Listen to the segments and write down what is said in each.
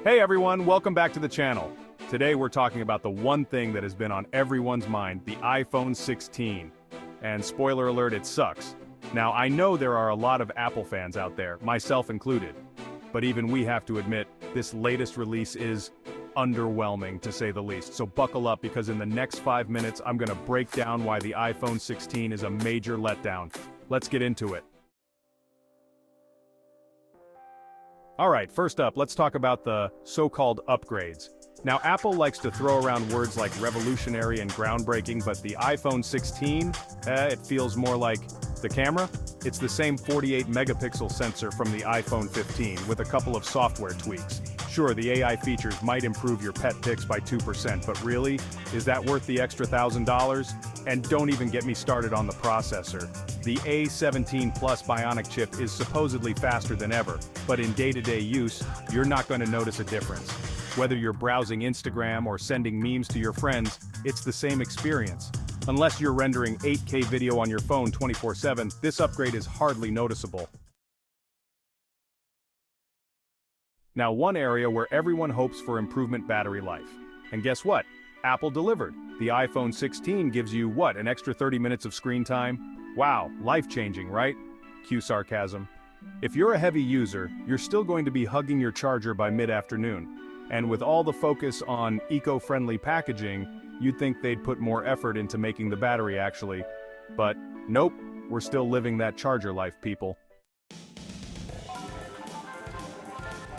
Hey everyone, welcome back to the channel. Today we're talking about the one thing that has been on everyone's mind, the iPhone 16. And spoiler alert, it sucks. Now I know there are a lot of Apple fans out there, myself included. But even we have to admit, this latest release is underwhelming to say the least. So buckle up because in the next 5 minutes I'm gonna break down why the iPhone 16 is a major letdown. Let's get into it. Alright, first up, let's talk about the so-called upgrades. Now Apple likes to throw around words like revolutionary and groundbreaking, but the iPhone 16, it feels more like the camera. It's the same 48 megapixel sensor from the iPhone 15 with a couple of software tweaks. Sure, the AI features might improve your pet pics by 2%, but really, is that worth the extra $1,000? And don't even get me started on the processor. The A17 Bionic chip is supposedly faster than ever, but in day-to-day use, you're not going to notice a difference. Whether you're browsing Instagram or sending memes to your friends, it's the same experience. Unless you're rendering 8K video on your phone 24/7, this upgrade is hardly noticeable. Now, one area where everyone hopes for improvement: battery life. And guess what? Apple delivered. The iPhone 16 gives you, what, an extra 30 minutes of screen time? Wow, life-changing, right? Cue sarcasm. If you're a heavy user, you're still going to be hugging your charger by mid-afternoon. And with all the focus on eco-friendly packaging, you'd think they'd put more effort into making the battery actually. But nope, we're still living that charger life, people.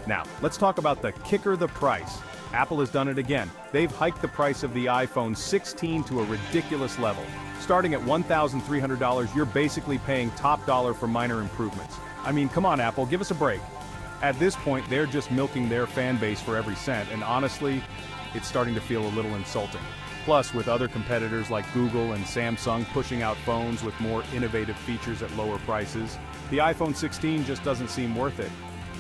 Now, let's talk about the kicker: the price. Apple has done it again. They've hiked the price of the iPhone 16 to a ridiculous level. Starting at $1,300, you're basically paying top dollar for minor improvements. I mean, come on Apple, give us a break. At this point, they're just milking their fan base for every cent, and honestly, it's starting to feel a little insulting. Plus, with other competitors like Google and Samsung pushing out phones with more innovative features at lower prices, the iPhone 16 just doesn't seem worth it.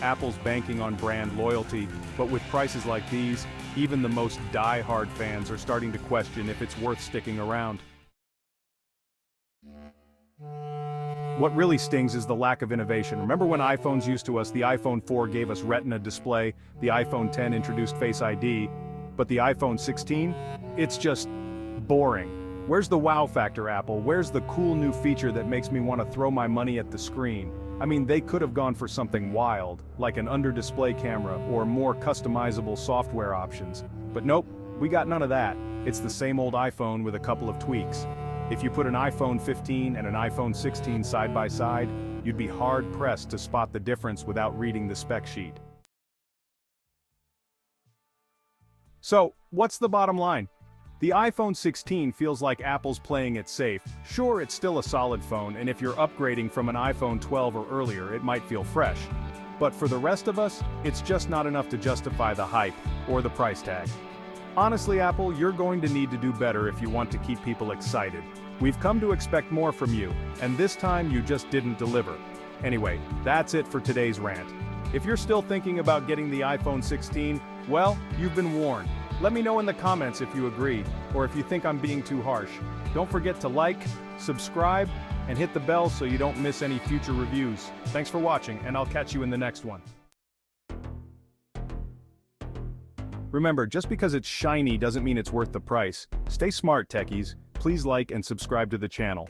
Apple's banking on brand loyalty, but with prices like these, even the most die-hard fans are starting to question if it's worth sticking around. What really stings is the lack of innovation. Remember when iPhones used to us? The iPhone 4 gave us Retina display, the iPhone 10 introduced Face ID, but the iPhone 16? It's just boring. Where's the wow factor, Apple? Where's the cool new feature that makes me want to throw my money at the screen? I mean, they could have gone for something wild, like an under-display camera or more customizable software options. But nope, we got none of that. It's the same old iPhone with a couple of tweaks. If you put an iPhone 15 and an iPhone 16 side by side, you'd be hard-pressed to spot the difference without reading the spec sheet. So, what's the bottom line? The iPhone 16 feels like Apple's playing it safe. Sure, it's still a solid phone, and if you're upgrading from an iPhone 12 or earlier, it might feel fresh. But for the rest of us, it's just not enough to justify the hype or the price tag. Honestly, Apple, you're going to need to do better if you want to keep people excited. We've come to expect more from you, and this time you just didn't deliver. Anyway, that's it for today's rant. If you're still thinking about getting the iPhone 16, well, you've been warned. Let me know in the comments if you agree, or if you think I'm being too harsh. Don't forget to like, subscribe, and hit the bell so you don't miss any future reviews. Thanks for watching, and I'll catch you in the next one. Remember, just because it's shiny doesn't mean it's worth the price. Stay smart, techies. Please like and subscribe to the channel.